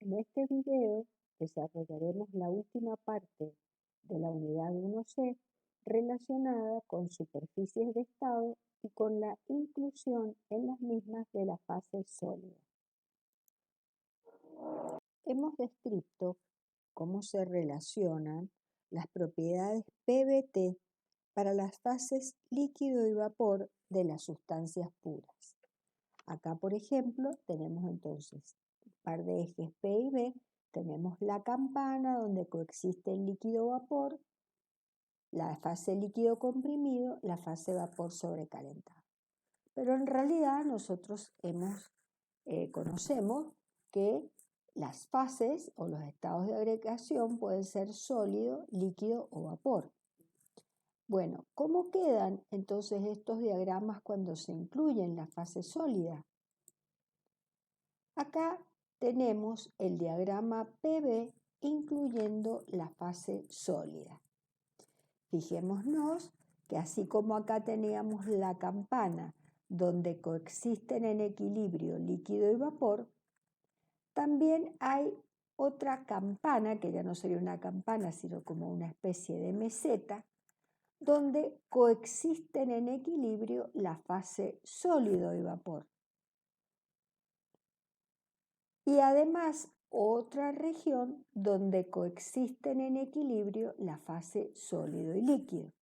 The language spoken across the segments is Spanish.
En este video desarrollaremos la última parte de la unidad 1C relacionada con superficies de estado y con la inclusión en las mismas de la fase sólida. Hemos descrito cómo se relacionan las propiedades PBT para las fases líquido y vapor de las sustancias puras. Acá, por ejemplo, tenemos entonces un par de ejes P y B. Tenemos la campana donde coexiste el líquido-vapor, la fase líquido comprimido, la fase vapor sobrecalentado. Pero en realidad nosotros conocemos que las fases o los estados de agregación pueden ser sólido, líquido o vapor. Bueno, ¿cómo quedan entonces estos diagramas cuando se incluyen la fase sólida? Acá tenemos el diagrama PB incluyendo la fase sólida. Fijémonos que así como acá teníamos la campana donde coexisten en equilibrio líquido y vapor, también hay otra campana, que ya no sería una campana, sino como una especie de meseta, donde coexisten en equilibrio la fase sólido y vapor. Y además otra región donde coexisten en equilibrio la fase sólido y líquido.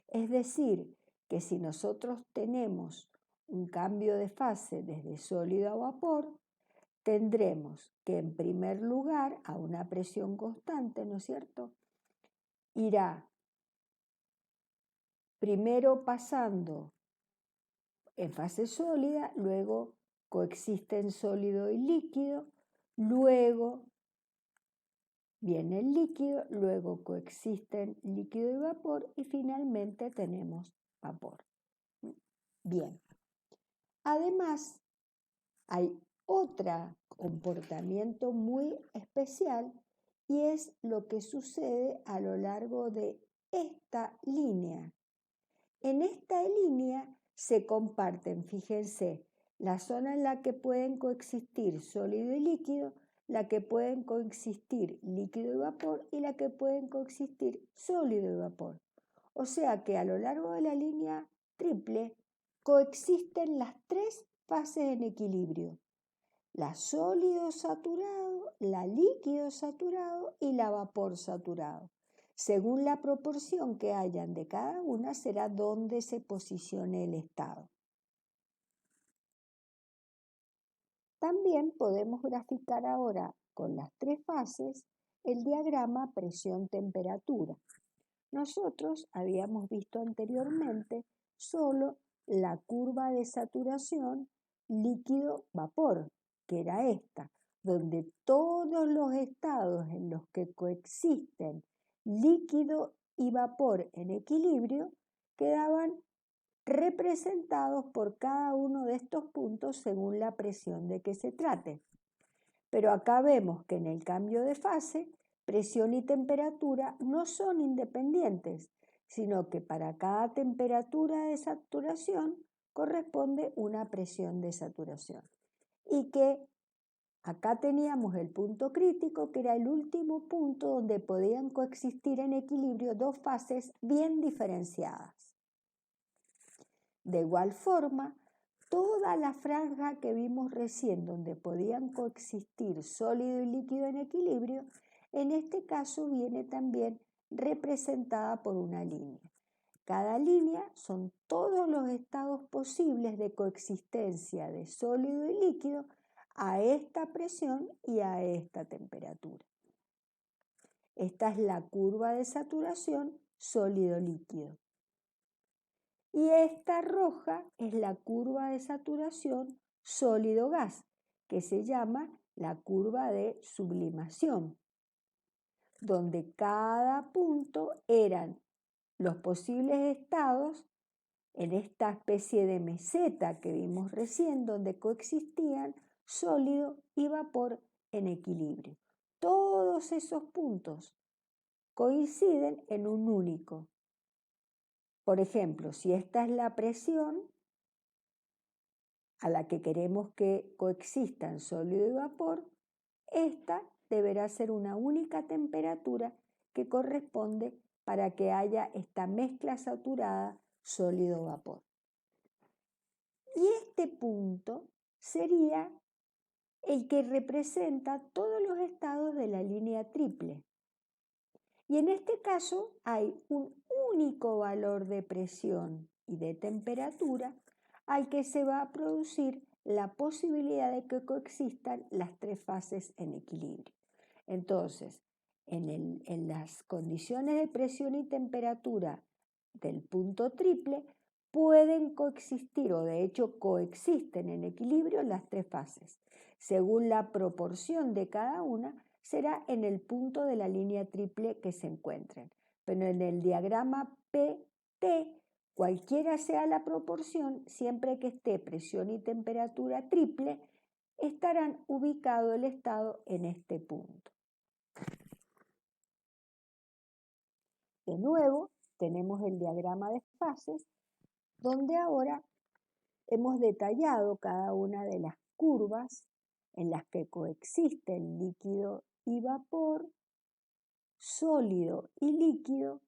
Es decir, que si nosotros tenemos un cambio de fase desde sólido a vapor, tendremos que en primer lugar a una presión constante, ¿no es cierto? Irá primero pasando en fase sólida, luego coexisten sólido y líquido, luego viene el líquido, luego coexisten líquido y vapor y finalmente tenemos vapor. Bien. Además, hay otro comportamiento muy especial y es lo que sucede a lo largo de esta línea. En esta línea se comparten, fíjense, la zona en la que pueden coexistir sólido y líquido, la que pueden coexistir líquido y vapor y la que pueden coexistir sólido y vapor. O sea que a lo largo de la línea triple coexisten las tres fases en equilibrio: la sólido saturado, la líquido saturado y la vapor saturado. Según la proporción que hayan de cada una, será donde se posicione el estado. También podemos graficar ahora con las tres fases el diagrama presión-temperatura. Nosotros habíamos visto anteriormente solo la curva de saturación líquido-vapor, que era esta, donde todos los estados en los que coexisten líquido y vapor en equilibrio quedaban representados por cada uno de estos puntos según la presión de que se trate. Pero acá vemos que en el cambio de fase, presión y temperatura no son independientes, sino que para cada temperatura de saturación corresponde una presión de saturación. Y que acá teníamos el punto crítico, que era el último punto donde podían coexistir en equilibrio dos fases bien diferenciadas. De igual forma, toda la franja que vimos recién donde podían coexistir sólido y líquido en equilibrio, en este caso viene también representada por una línea. Cada línea son todos los estados posibles de coexistencia de sólido y líquido a esta presión y a esta temperatura. Esta es la curva de saturación sólido-líquido. Y esta roja es la curva de saturación sólido-gas, que se llama la curva de sublimación, donde cada punto eran los posibles estados en esta especie de meseta que vimos recién, donde coexistían sólido y vapor en equilibrio. Todos esos puntos coinciden en un único. Por ejemplo, si esta es la presión a la que queremos que coexistan sólido y vapor, Esta deberá ser una única temperatura que corresponde para que haya esta mezcla saturada sólido-vapor. Y este punto sería el que representa todos los estados de la línea triple. Y en este caso hay un único valor de presión y de temperatura al que se va a producir la posibilidad de que coexistan las tres fases en equilibrio. Entonces, en las condiciones de presión y temperatura del punto triple, pueden coexistir, o de hecho coexisten en equilibrio, las tres fases. Según la proporción de cada una, será en el punto de la línea triple que se encuentren. Pero en el diagrama PT, cualquiera sea la proporción, siempre que esté presión y temperatura triple, estarán ubicado el estado en este punto. De nuevo, tenemos el diagrama de fases, donde ahora hemos detallado cada una de las curvas en las que coexisten líquido y vapor, sólido y líquido,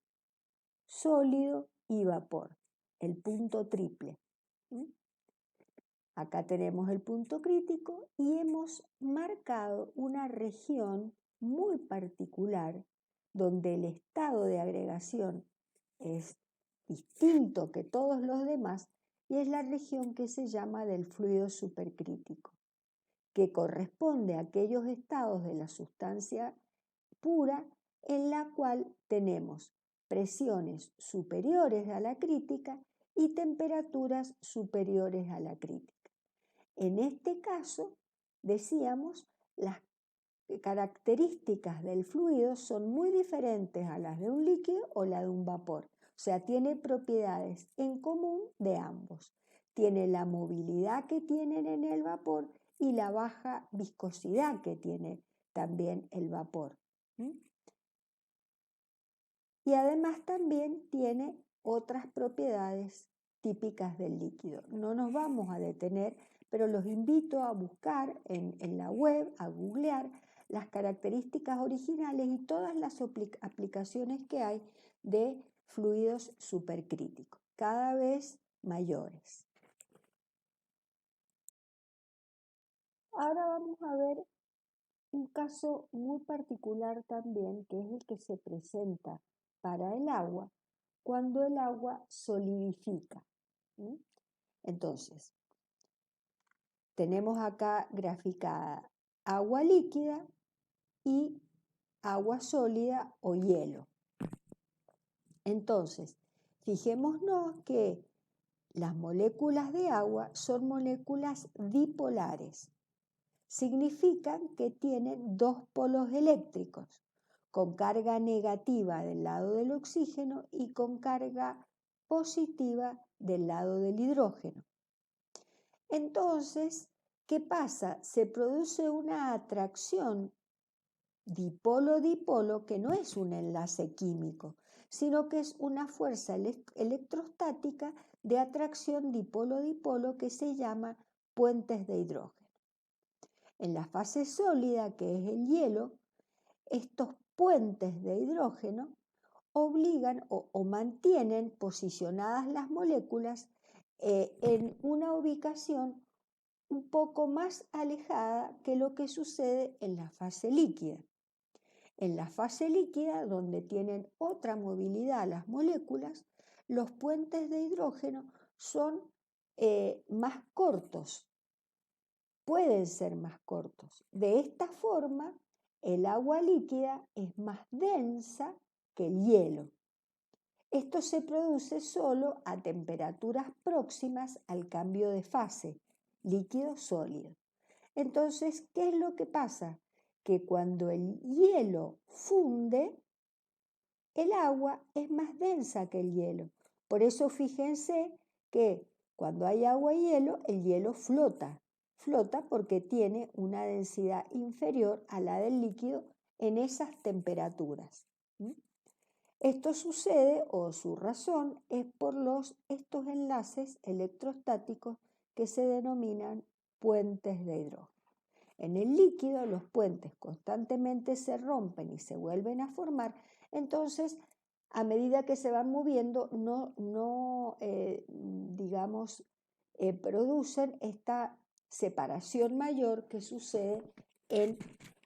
sólido y vapor, el punto triple. Acá tenemos el punto crítico y hemos marcado una región muy particular donde el estado de agregación es distinto que todos los demás y es la región que se llama del fluido supercrítico, que corresponde a aquellos estados de la sustancia pura en la cual tenemos presiones superiores a la crítica y temperaturas superiores a la crítica. En este caso, decíamos, las características del fluido son muy diferentes a las de un líquido o la de un vapor. O sea, tiene propiedades en común de ambos. Tiene la movilidad que tienen en el vapor y la baja viscosidad que tiene también el vapor. Y además también tiene otras propiedades típicas del líquido. No nos vamos a detener, pero los invito a buscar en la web, a googlear las características originales y todas las aplicaciones que hay de fluidos supercríticos, cada vez mayores. Ahora vamos a ver un caso muy particular también, que es el que se presenta para el agua cuando el agua solidifica. Entonces, tenemos acá graficada agua líquida y agua sólida o hielo. Entonces, fijémonos que las moléculas de agua son moléculas dipolares. Significan que tienen dos polos eléctricos, con carga negativa del lado del oxígeno y con carga positiva del lado del hidrógeno. Entonces, ¿qué pasa? Se produce una atracción dipolo-dipolo que no es un enlace químico, sino que es una fuerza electrostática de atracción dipolo-dipolo que se llama puentes de hidrógeno. En la fase sólida, que es el hielo, estos puentes de hidrógeno obligan o mantienen posicionadas las moléculas en una ubicación un poco más alejada que lo que sucede en la fase líquida. En la fase líquida, donde tienen otra movilidad las moléculas, los puentes de hidrógeno son más cortos, pueden ser más cortos. De esta forma, el agua líquida es más densa que el hielo. Esto se produce solo a temperaturas próximas al cambio de fase, líquido-sólido. Entonces, ¿qué es lo que pasa? Que cuando el hielo funde, el agua es más densa que el hielo. Por eso fíjense que cuando hay agua y hielo, el hielo flota. Flota porque tiene una densidad inferior a la del líquido en esas temperaturas. Esto sucede, o su razón, es por estos enlaces electrostáticos que se denominan puentes de hidrógeno. En el líquido los puentes constantemente se rompen y se vuelven a formar, entonces a medida que se van moviendo producen esta separación mayor que sucede en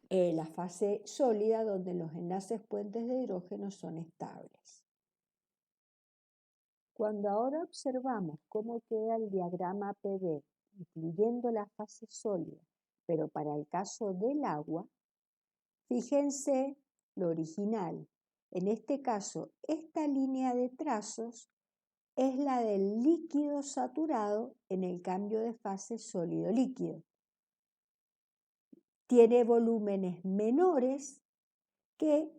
la fase sólida, donde los enlaces puentes de hidrógeno son estables. Cuando ahora observamos cómo queda el diagrama PV, incluyendo la fase sólida, pero para el caso del agua, fíjense lo original. En este caso, esta línea de trazos es la del líquido saturado en el cambio de fase sólido-líquido. Tiene volúmenes menores que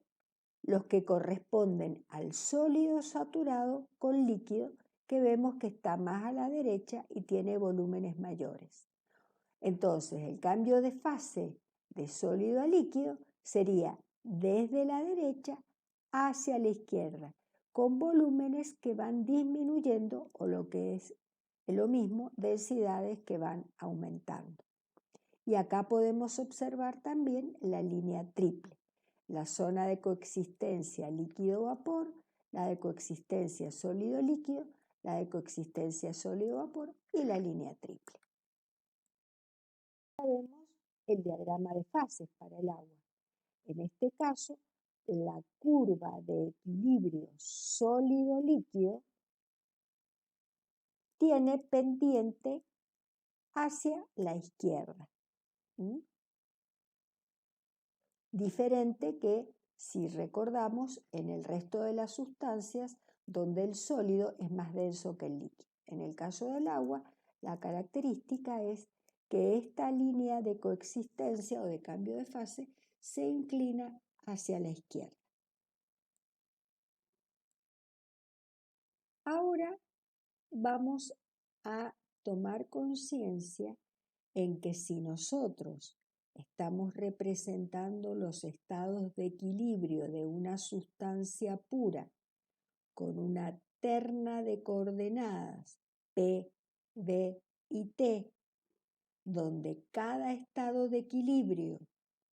los que corresponden al sólido saturado con líquido, que vemos que está más a la derecha y tiene volúmenes mayores. Entonces, el cambio de fase de sólido a líquido sería desde la derecha hacia la izquierda, con volúmenes que van disminuyendo, o lo que es lo mismo, densidades que van aumentando. Y acá podemos observar también la línea triple, la zona de coexistencia líquido-vapor, la de coexistencia sólido-líquido, la de coexistencia sólido-vapor y la línea triple. Ahora vemos el diagrama de fases para el agua. En este caso, la curva de equilibrio sólido-líquido tiene pendiente hacia la izquierda. Diferente que, si recordamos, en el resto de las sustancias donde el sólido es más denso que el líquido. En el caso del agua, la característica es que esta línea de coexistencia o de cambio de fase se inclina hacia la izquierda. Ahora vamos a tomar conciencia en que si nosotros estamos representando los estados de equilibrio de una sustancia pura con una terna de coordenadas P, B y T, donde cada estado de equilibrio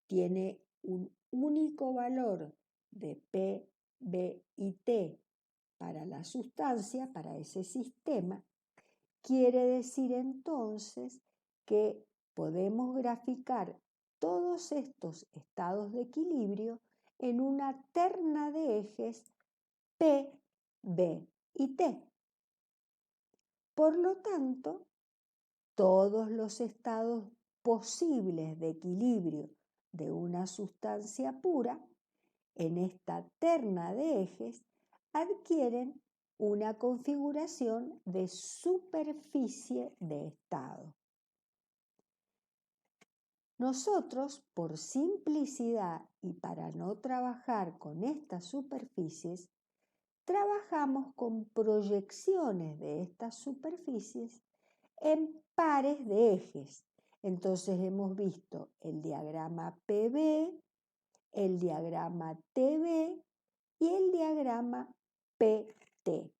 tiene un único valor de P, B y T para la sustancia, para ese sistema, quiere decir entonces que podemos graficar todos estos estados de equilibrio en una terna de ejes P, B y T. Por lo tanto, todos los estados posibles de equilibrio de una sustancia pura en esta terna de ejes adquieren una configuración de superficie de estado. Nosotros, por simplicidad y para no trabajar con estas superficies, trabajamos con proyecciones de estas superficies en pares de ejes. Entonces hemos visto el diagrama PB, el diagrama TB y el diagrama PT.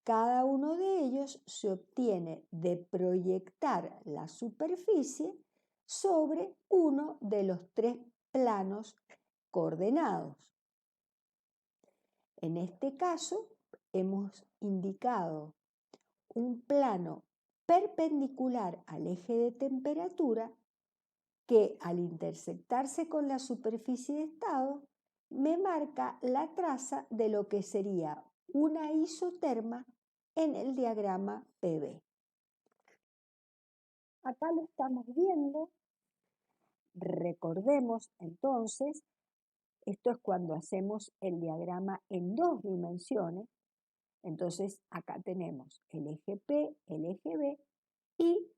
Cada uno de ellos se obtiene de proyectar la superficie sobre uno de los tres planos coordenados. En este caso, hemos indicado un plano perpendicular al eje de temperatura que, al intersectarse con la superficie de estado, me marca la traza de lo que sería una isoterma en el diagrama PB. Acá lo estamos viendo. Recordemos entonces, esto es cuando hacemos el diagrama en dos dimensiones. Entonces acá tenemos el eje P, el eje B y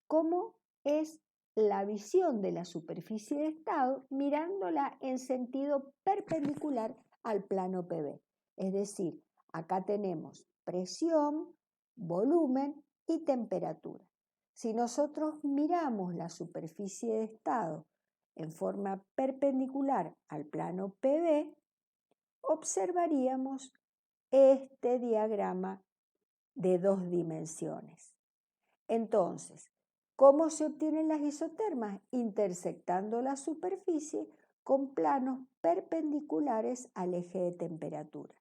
cómo es la visión de la superficie de estado mirándola en sentido perpendicular al plano PB. Es decir, acá tenemos presión, volumen y temperatura. Si nosotros miramos la superficie de estado en forma perpendicular al plano PB, observaríamos este diagrama de dos dimensiones. Entonces, ¿Cómo se obtienen las isotermas? Intersectando la superficie con planos perpendiculares al eje de temperatura.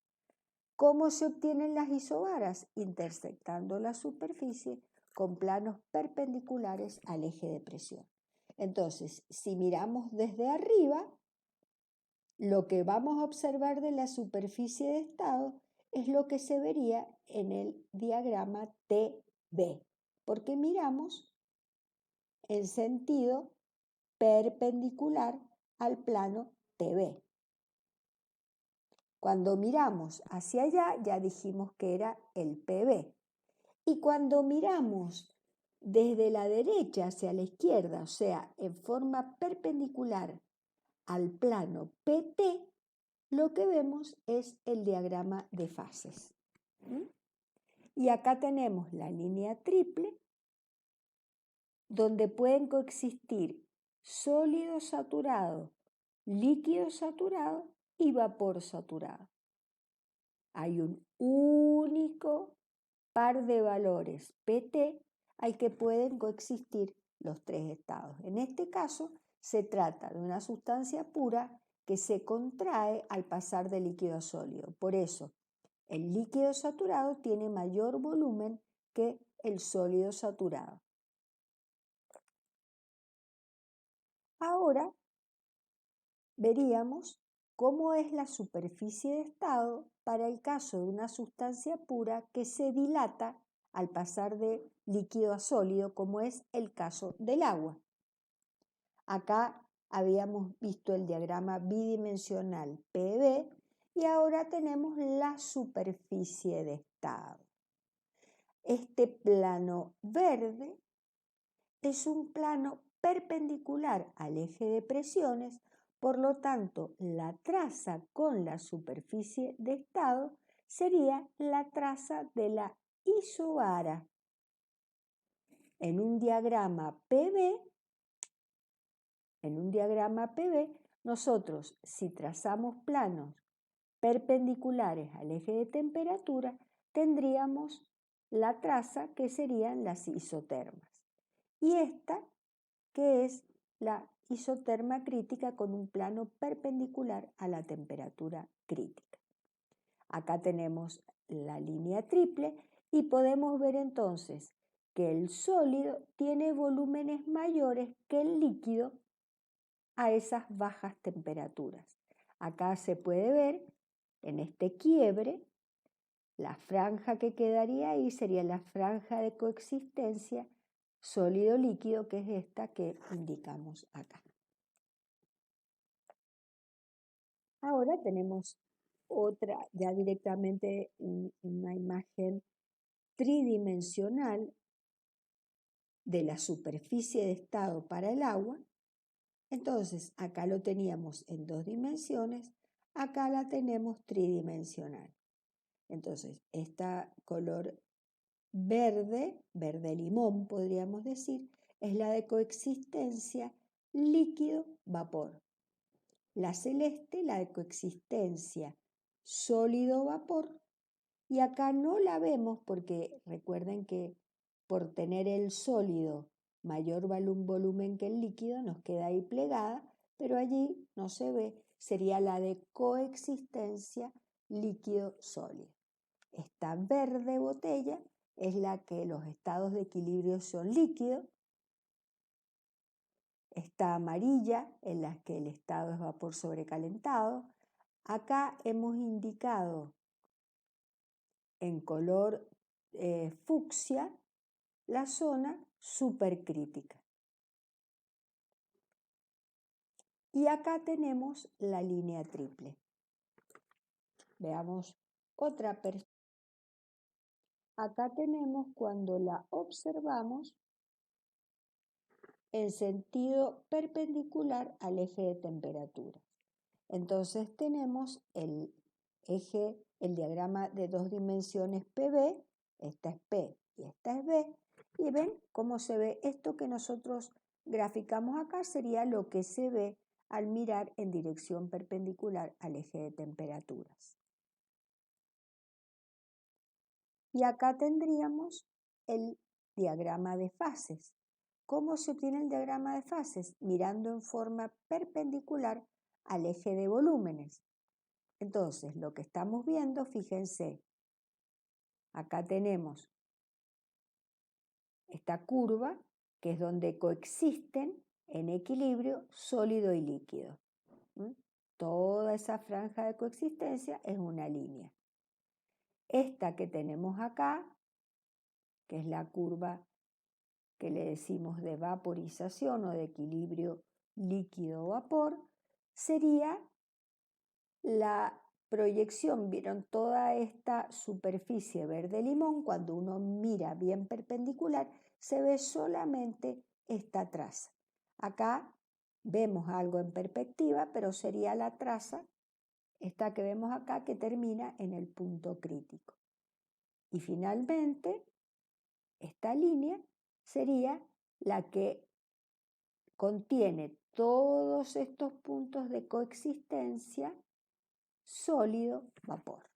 ¿Cómo se obtienen las isobaras? Intersectando la superficie con planos perpendiculares al eje de presión. Entonces, si miramos desde arriba, lo que vamos a observar de la superficie de estado es lo que se vería en el diagrama TB, porque miramos en sentido perpendicular al plano TB. Cuando miramos hacia allá, ya dijimos que era el PB. Y cuando miramos desde la derecha hacia la izquierda, o sea, en forma perpendicular al plano PT, lo que vemos es el diagrama de fases. Y acá tenemos la línea triple, donde pueden coexistir sólido saturado, líquido saturado y vapor saturado. Hay un único par de valores PT al que pueden coexistir los tres estados. En este caso, se trata de una sustancia pura que se contrae al pasar de líquido a sólido. Por eso, el líquido saturado tiene mayor volumen que el sólido saturado. Ahora veríamos cómo es la superficie de estado para el caso de una sustancia pura que se dilata al pasar de líquido a sólido, como es el caso del agua. Acá habíamos visto el diagrama bidimensional PV y ahora tenemos la superficie de estado. Este plano verde es un plano perpendicular al eje de presiones, por lo tanto, la traza con la superficie de estado sería la traza de la isobara. En un diagrama PV, nosotros, si trazamos planos perpendiculares al eje de temperatura, tendríamos la traza que serían las isotermas. Y esta, que es la isoterma crítica con un plano perpendicular a la temperatura crítica. Acá tenemos la línea triple y podemos ver entonces que el sólido tiene volúmenes mayores que el líquido a esas bajas temperaturas. Acá se puede ver en este quiebre, la franja que quedaría ahí sería la franja de coexistencia sólido-líquido, que es esta que indicamos acá. Ahora tenemos otra, ya directamente una imagen tridimensional de la superficie de estado para el agua. Entonces, acá lo teníamos en 2 dimensiones, acá la tenemos tridimensional. Entonces, esta color verde, verde limón podríamos decir, es la de coexistencia líquido-vapor. La celeste, la de coexistencia sólido-vapor. Y acá no la vemos porque recuerden que por tener el sólido mayor volumen que el líquido nos queda ahí plegada, pero allí no se ve, sería la de coexistencia líquido-sólido. Esta verde botella es la que los estados de equilibrio son líquidos. Esta amarilla en la que el estado es vapor sobrecalentado. Acá hemos indicado en color fucsia la zona supercrítica. Y acá tenemos la línea triple. Veamos otra perspectiva. Acá tenemos cuando la observamos en sentido perpendicular al eje de temperatura. Entonces tenemos el eje, el diagrama de 2 dimensiones PB, esta es P y esta es B, y ven cómo se ve esto que nosotros graficamos acá, sería lo que se ve al mirar en dirección perpendicular al eje de temperaturas. Y acá tendríamos el diagrama de fases. ¿Cómo se obtiene el diagrama de fases? Mirando en forma perpendicular al eje de volúmenes. Entonces, lo que estamos viendo, fíjense, acá tenemos esta curva, que es donde coexisten en equilibrio sólido y líquido. Toda esa franja de coexistencia es una línea. Esta que tenemos acá, que es la curva que le decimos de vaporización o de equilibrio líquido-vapor, sería la proyección. ¿Vieron toda esta superficie verde limón? Cuando uno mira bien perpendicular, se ve solamente esta traza. Acá vemos algo en perspectiva, pero sería la traza, esta que vemos acá, que termina en el punto crítico. Y finalmente, esta línea sería la que contiene todos estos puntos de coexistencia sólido-vapor.